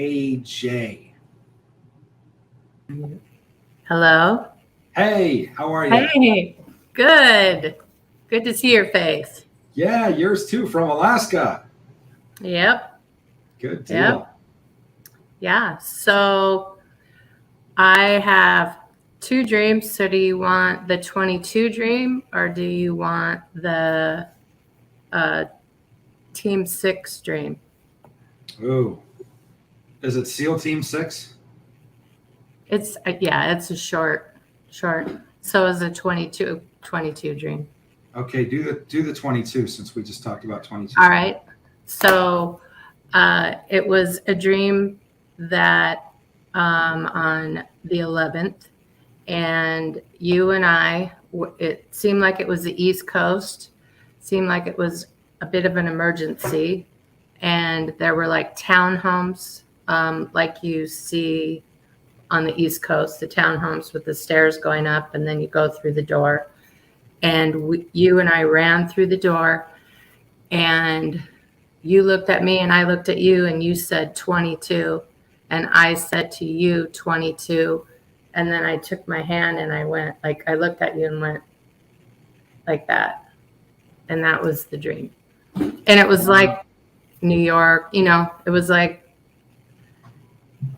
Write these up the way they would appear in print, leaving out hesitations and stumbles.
KJ. Hello. Hey, how are you? Hey, good. Good to see your face. Yeah, yours too from Alaska. Yep. Good Yep. deal. Yeah. So I have two dreams. So do you want the 22 dream or do you want the uh, Team 6 dream? Ooh, is it SEAL Team 6? It's a short. So is a 22 dream. Okay, do the 22 since we just talked about 22. All right. So it was a dream that on the 11th, and you and it seemed like it was the East Coast, seemed like it was a bit of an emergency, and there were like townhomes, like you see on the East Coast, the townhomes with the stairs going up, and then you go through the door. And you and I ran through the door, and you looked at me and I looked at you and you said 22. And I said to you 22. And then I took my hand and I went, like, I looked at you and went like that. And that was the dream. And it was like New York, it was like,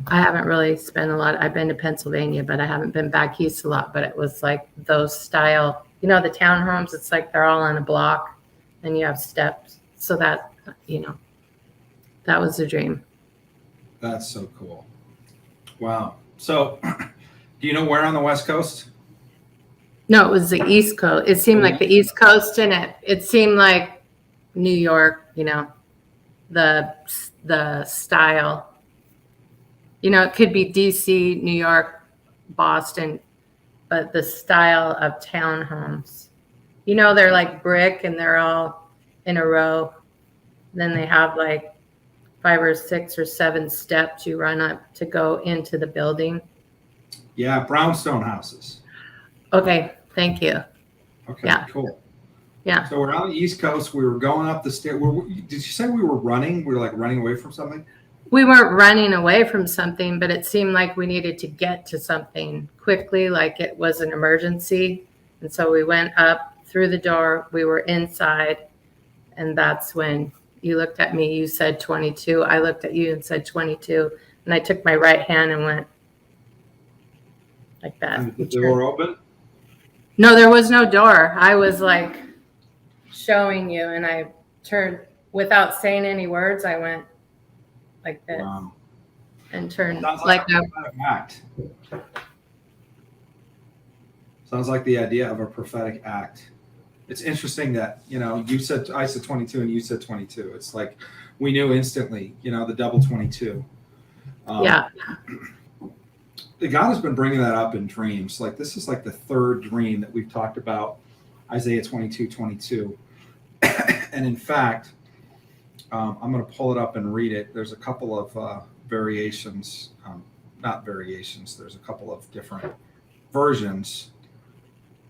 I haven't really spent a lot. I've been to Pennsylvania, but I haven't been back east a lot. But it was like those style, the townhomes, it's like they're all on a block and you have steps. So that, that was the dream. That's so cool. Wow. So, do you know where on the West Coast? No, it was the East Coast. It seemed like the East Coast, and it seemed like New York, the style. It could be DC, New York, Boston, but the style of townhomes. They're like brick and they're all in a row. Then they have like 5 or 6 or 7 steps you run up to go into the building. Yeah, brownstone houses. Okay, thank you. Okay, yeah. Cool. Yeah. So we're on the East Coast. We were going up the stairs. Did you say we were running? We were like running away from something? We weren't running away from something, but it seemed like we needed to get to something quickly, like it was an emergency. And so we went up through the door. We were inside, and that's when you looked at me. You said 22. I looked at you and said 22. And I took my right hand and went like that. And the door open? No, there was no door. I was like showing you, and I turned without saying any words. I went like this. Wow. And turned like a prophetic act. Sounds like the idea of a prophetic act. It's interesting that, I said 22 and you said 22. It's like we knew instantly, the double 22. Yeah. God has been bringing that up in dreams. Like this is like the third dream that we've talked about, Isaiah 22:22. And in fact, I'm going to pull it up and read it. There's a couple of variations, not variations. There's a couple of different versions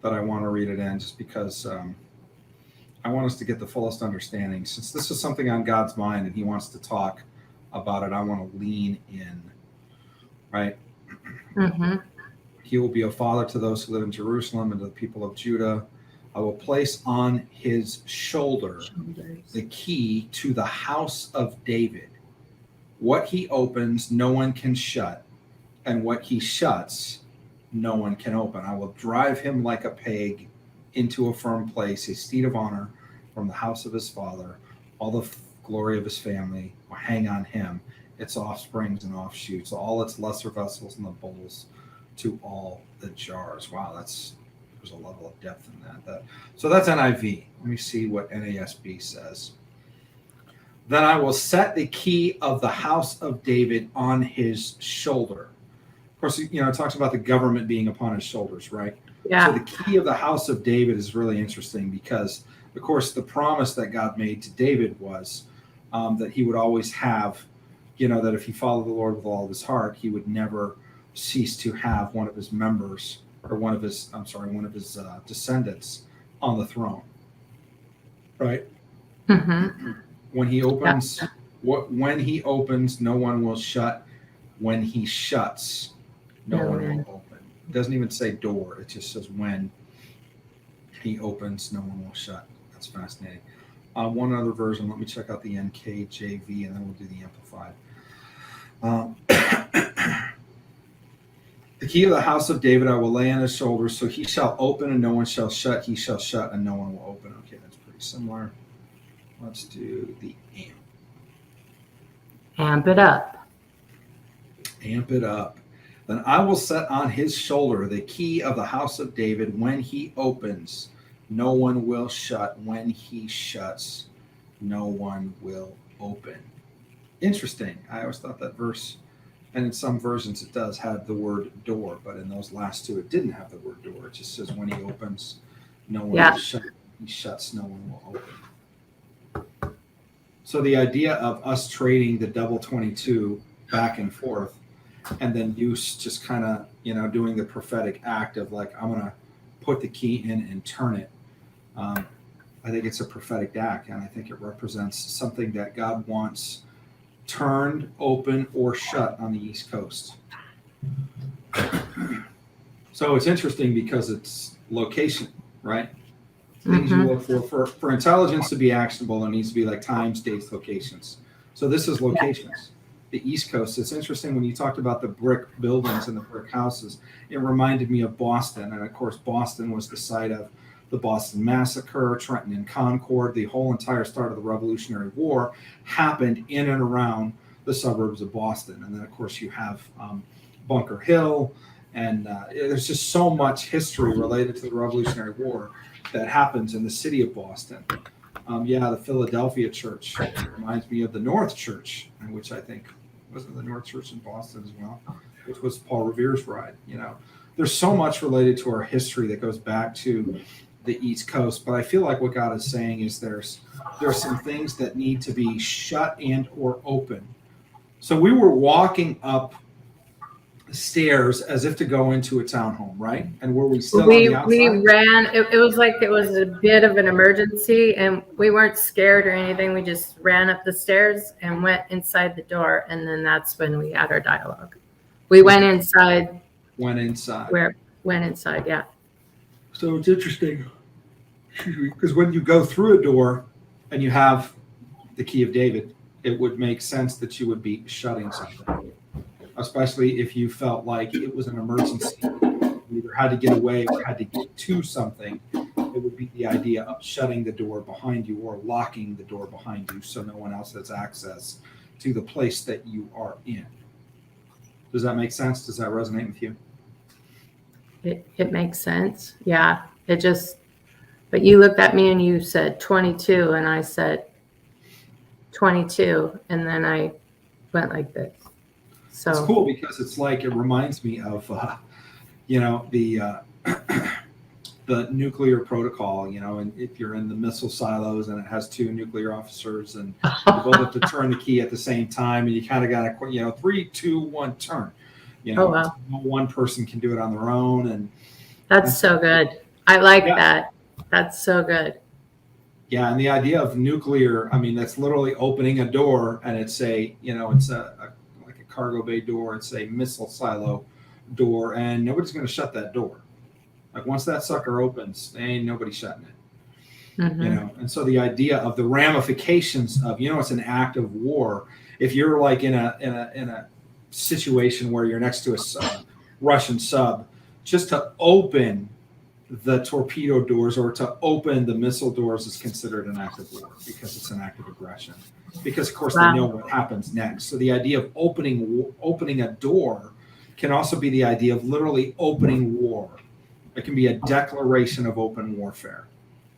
that I want to read it in just because I want us to get the fullest understanding. Since this is something on God's mind and he wants to talk about it, I want to lean in, right? Mm-hmm. He will be a father to those who live in Jerusalem and to the people of Judah. I will place on his shoulder the key to the house of David. What he opens, no one can shut, and what he shuts, no one can open. I will drive him like a peg into a firm place, a seat of honor from the house of his father. All the glory of his family will hang on him, its offsprings and offshoots, all its lesser vessels and the bowls to all the jars. Wow, there's a level of depth in that. So that's NIV. Let me see what NASB says. Then I will set the key of the house of David on his shoulder. Of course, it talks about the government being upon his shoulders, right? Yeah. So the key of the house of David is really interesting because, of course, the promise that God made to David was that he would always have, that if he followed the Lord with all of his heart, he would never cease to have one of his members or one of his descendants on the throne, right? Mm-hmm. When he opens, when he opens, no one will shut, when he shuts, no No one man. will open. It doesn't even say door. It just says when he opens, no one will shut. That's fascinating. One other version. Let me check out the NKJV, and then we'll do the Amplified. The key of the house of David I will lay on his shoulders, so he shall open and no one shall shut. He shall shut and no one will open. Okay, that's pretty similar. Let's do the amp. Amp it up. Amp it up. Then I will set on his shoulder the key of the house of David. When he opens, no one will shut. When he shuts, no one will open. Interesting. I always thought that verse, and in some versions it does have the word door, but in those last two it didn't have the word door. It just says when he opens, no one will shut. He shuts, no one will open. So the idea of us trading the double 22 back and forth, and then you just kind of, doing the prophetic act of like, I'm going to put the key in and turn it. I think it's a prophetic act, and I think it represents something that God wants turned, open, or shut on the East Coast. So it's interesting because it's location, right? Things you look for intelligence to be actionable, there needs to be like times, dates, locations. So this is locations. The East Coast. It's interesting when you talked about the brick buildings and the brick houses. It reminded me of Boston, and of course, Boston was the site of the Boston Massacre, Trenton and Concord. The whole entire start of the Revolutionary War happened in and around the suburbs of Boston. And then, of course, you have Bunker Hill, and there's just so much history related to the Revolutionary War that happens in the city of Boston. The Philadelphia Church reminds me of the North Church, which I think wasn't the North Church in Boston as well, which was Paul Revere's bride. There's so much related to our history that goes back to the East Coast, but I feel like what God is saying is there's some things that need to be shut and or open. So we were walking up stairs as if to go into a townhome, right? And were we still on the outside? We ran. It was like it was a bit of an emergency, and we weren't scared or anything. We just ran up the stairs and went inside the door, and then that's when we had our dialogue. We went inside. Went inside. Went inside, yeah. So it's interesting, because when you go through a door and you have the key of David, it would make sense that you would be shutting something, especially if you felt like it was an emergency. You either had to get away or had to get to something. It would be the idea of shutting the door behind you or locking the door behind you so no one else has access to the place that you are in. Does that make sense? Does that resonate with you? It makes sense. Yeah. But you looked at me and you said 22, and I said 22, and then I went like this. So it's cool because it's like, it reminds me of, the nuclear protocol, and if you're in the missile silos and it has two nuclear officers and you both have to turn the key at the same time, and you kind of got to, 3, 2, 1, turn. Oh, wow. No one person can do it on their own. And that's so good. I like that. That's so good. Yeah, and the idea of nuclear, that's literally opening a door, and it's it's like a cargo bay door. It's a missile silo door, and nobody's going to shut that door. Like once that sucker opens, ain't nobody shutting it. Mm-hmm. And so the idea of the ramifications of, it's an act of war. If you're like in a situation where you're next to a Russian sub, just to open the torpedo doors or to open the missile doors is considered an act of war because it's an act of aggression. Because of course they know what happens next. So the idea of opening a door can also be the idea of literally opening war. It can be a declaration of open warfare.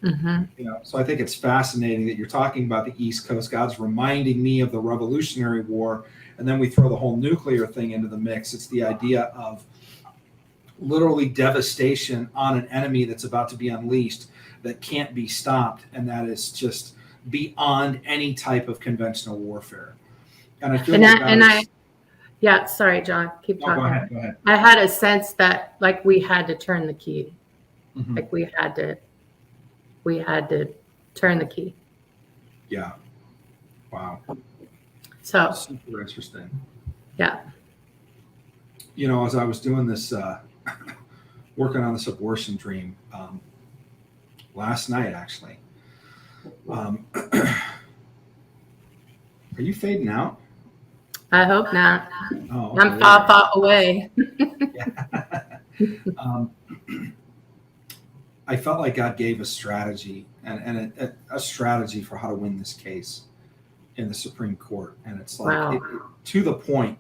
Mm-hmm. So I think it's fascinating that you're talking about the East Coast. God's reminding me of the Revolutionary War, and then we throw the whole nuclear thing into the mix. It's the idea of literally devastation on an enemy that's about to be unleashed that can't be stopped, and that is just beyond any type of conventional warfare. And I feel sorry, John, keep talking. Go ahead. I had a sense that like we had to turn the key. Mm-hmm. Like we had to turn the key. Yeah. Wow. So super interesting. Yeah. as I was doing this, working on this abortion dream last night, actually. Are you fading out? I hope not. Oh, okay. I'm far away. I felt like God gave a strategy and a strategy for how to win this case in the Supreme Court. And it's like Wow. to the point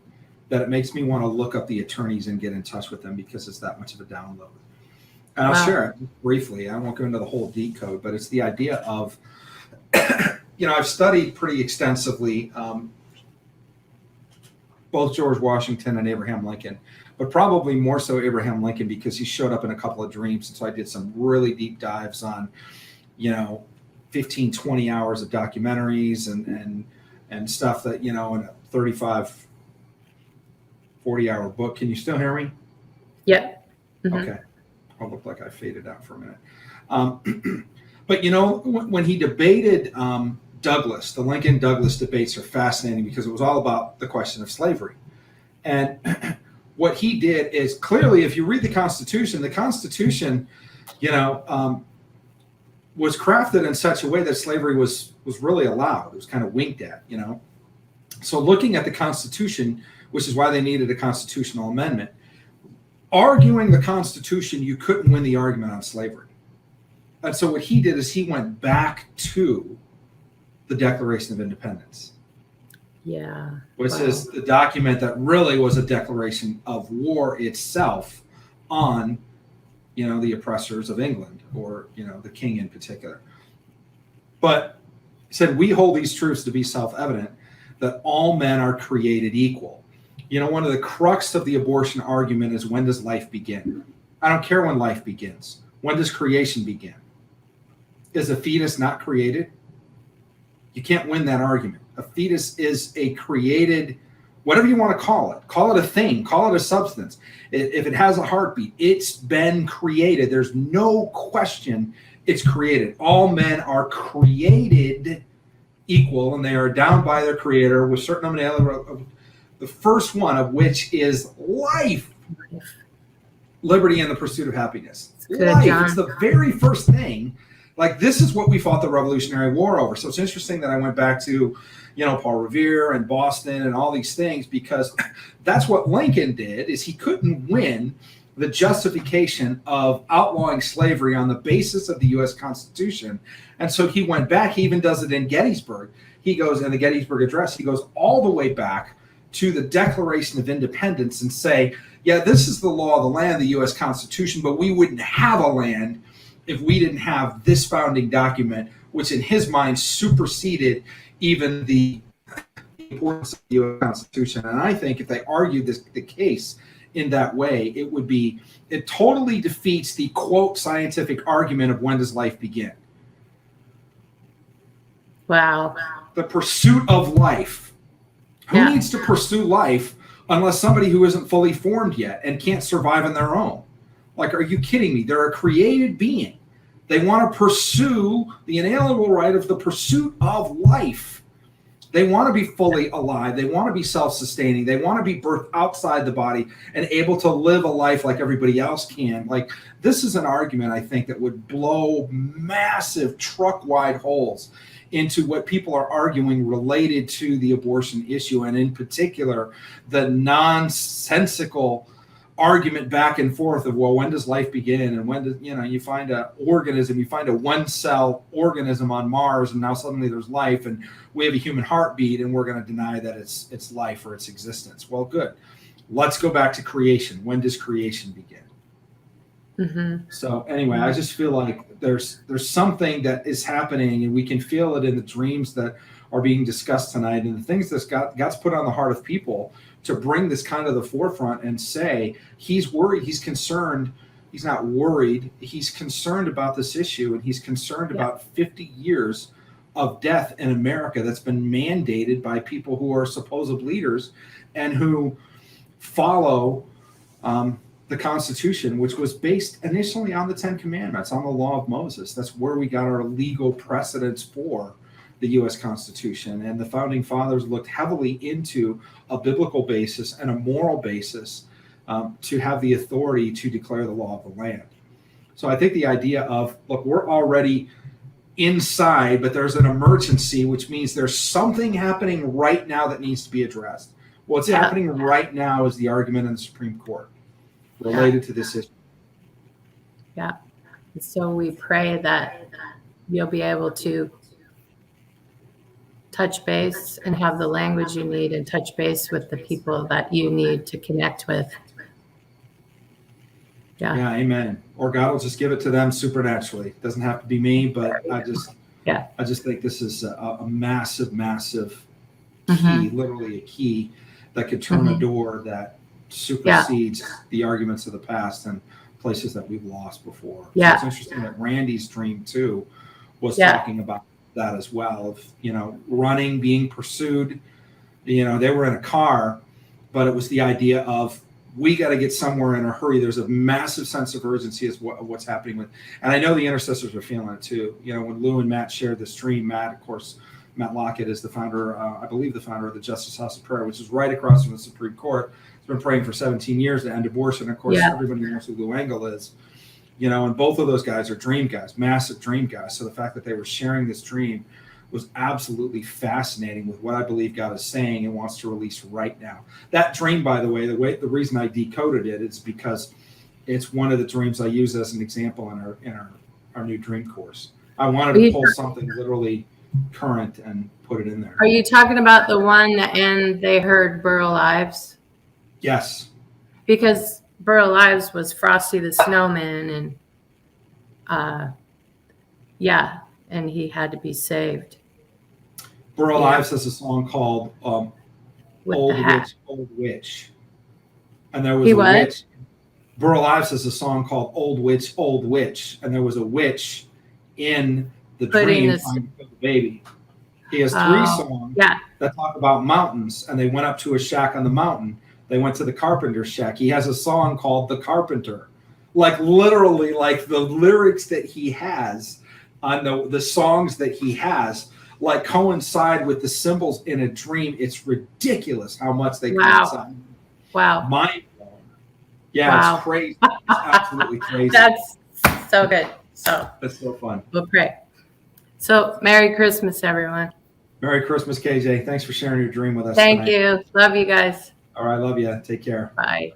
that it makes me want to look up the attorneys and get in touch with them because it's that much of a download. And I'll share it briefly. I won't go into the whole decode, but it's the idea of, I've studied pretty extensively both George Washington and Abraham Lincoln, but probably more so Abraham Lincoln because he showed up in a couple of dreams. And so I did some really deep dives on, 15, 20 hours of documentaries and stuff that, in a 35, 40-hour book. Can you still hear me? Yep. Mm-hmm. Okay. I'll look like I faded out for a minute. But, when he debated Douglas, the Lincoln-Douglas debates are fascinating because it was all about the question of slavery. And what he did is clearly, if you read the Constitution, was crafted in such a way that slavery was really allowed. It was kind of winked at, So looking at the Constitution, which is why they needed a constitutional amendment, arguing the Constitution, you couldn't win the argument on slavery. And so what he did is he went back to the Declaration of Independence. Yeah. Which is the document that really was a declaration of war itself on, the oppressors of England or, the king in particular. But he said, we hold these truths to be self-evident that all men are created equal. One of the crux of the abortion argument is, when does life begin? I don't care when life begins. When does creation begin? Is a fetus not created? You can't win that argument. A fetus is a created, whatever you want to call it. Call it a thing. Call it a substance. If it has a heartbeat, it's been created. There's no question it's created. All men are created equal, and they are endowed by their creator with certain number of the first one of which is life, liberty, and the pursuit of happiness. Life. It's the very first thing. Like, this is what we fought the Revolutionary War over. So it's interesting that I went back to, Paul Revere and Boston and all these things, because that's what Lincoln did, is he couldn't win the justification of outlawing slavery on the basis of the U.S. Constitution. And so he went back. He even does it in Gettysburg. He goes in the Gettysburg Address. He goes all the way back to the Declaration of Independence and say, yeah, this is the law of the land, the U.S. Constitution, but we wouldn't have a land if we didn't have this founding document, which in his mind superseded even the importance of the U.S. Constitution. And I think if they argued the case in that way, it totally defeats the, quote, scientific argument of when does life begin. Wow. The pursuit of life. Who needs to pursue life unless somebody who isn't fully formed yet and can't survive on their own? Like, are you kidding me? They're a created being. They want to pursue the inalienable right of the pursuit of life. They want to be fully alive. They want to be self-sustaining. They want to be birthed outside the body and able to live a life like everybody else can. Like, this is an argument, I think, that would blow massive truck-wide holes into what people are arguing related to the abortion issue, and in particular, the nonsensical argument back and forth of, well, when does life begin? And when does, you find an organism, you find a one-cell organism on Mars, and now suddenly there's life, and we have a human heartbeat, and we're going to deny that it's life or its existence. Well, good. Let's go back to creation. When does creation begin? Mm-hmm. So anyway, I just feel like there's something that is happening, and we can feel it in the dreams that are being discussed tonight, and the things that God's put on the heart of people to bring this kind of the forefront and say, he's worried, he's concerned. He's not worried. He's concerned about this issue, and he's concerned about 50 years of death in America that's been mandated by people who are supposed leaders and who follow the Constitution, which was based initially on the Ten Commandments, on the law of Moses. That's where we got our legal precedents for the U.S. Constitution. And the founding fathers looked heavily into a biblical basis and a moral basis to have the authority to declare the law of the land. So I think the idea of, look, we're already inside, but there's an emergency, which means there's something happening right now that needs to be addressed. What's happening right now is the argument in the Supreme Court related to this issue. Yeah. So we pray that you'll be able to touch base and have the language you need and touch base with the people that you need to connect with. Yeah, amen. Or God will just give it to them supernaturally. It doesn't have to be me, but I just think this is a massive, massive key, literally a key that could turn a door that supersedes the arguments of the past and places that we've lost before. So it's interesting that Randy's dream too was talking about that as well, of, you know, running, being pursued. You know, they were in a car, but it was the idea of, we got to get somewhere in a hurry. There's a massive sense of urgency as what's happening with, and I know the intercessors are feeling it too. You know, when Lou and Matt shared this dream, Matt, of course, Matt Lockett is the founder, I believe the founder of the Justice House of Prayer, which is right across from the Supreme Court. He's been praying for 17 years to end abortion. Of course, everybody knows who Lou Engle is. You know, and both of those guys are dream guys, massive dream guys. So the fact that they were sharing this dream was absolutely fascinating with what I believe God is saying and wants to release right now. That dream, by the way, the reason I decoded it is because it's one of the dreams I use as an example in our new dream course. I wanted to pull something literally current and put it in there. Are you talking about the one and they heard Burl Ives? Yes. Because Burl Ives was Frosty the Snowman, and and he had to be saved. Burl Ives has a song called Old Witch, Old Witch. And there was a witch. Burl Ives has a song called Old Witch, Old Witch. And there was a witch in the dream trying to kill the baby. He has 3 songs that talk about mountains, and they went up to a shack on the mountain. They went to the carpenter's shack. He has a song called The Carpenter. Like literally, like the lyrics that he has on the songs that he has, like coincide with the symbols in a dream. It's ridiculous how much they coincide. Wow. Mind blowing. Yeah, it's crazy. It's absolutely crazy. That's so good. So that's so fun. We'll pray. So Merry Christmas, everyone. Merry Christmas, KJ. Thanks for sharing your dream with us. Thank you. Love you guys. All right, love you. Take care. Bye.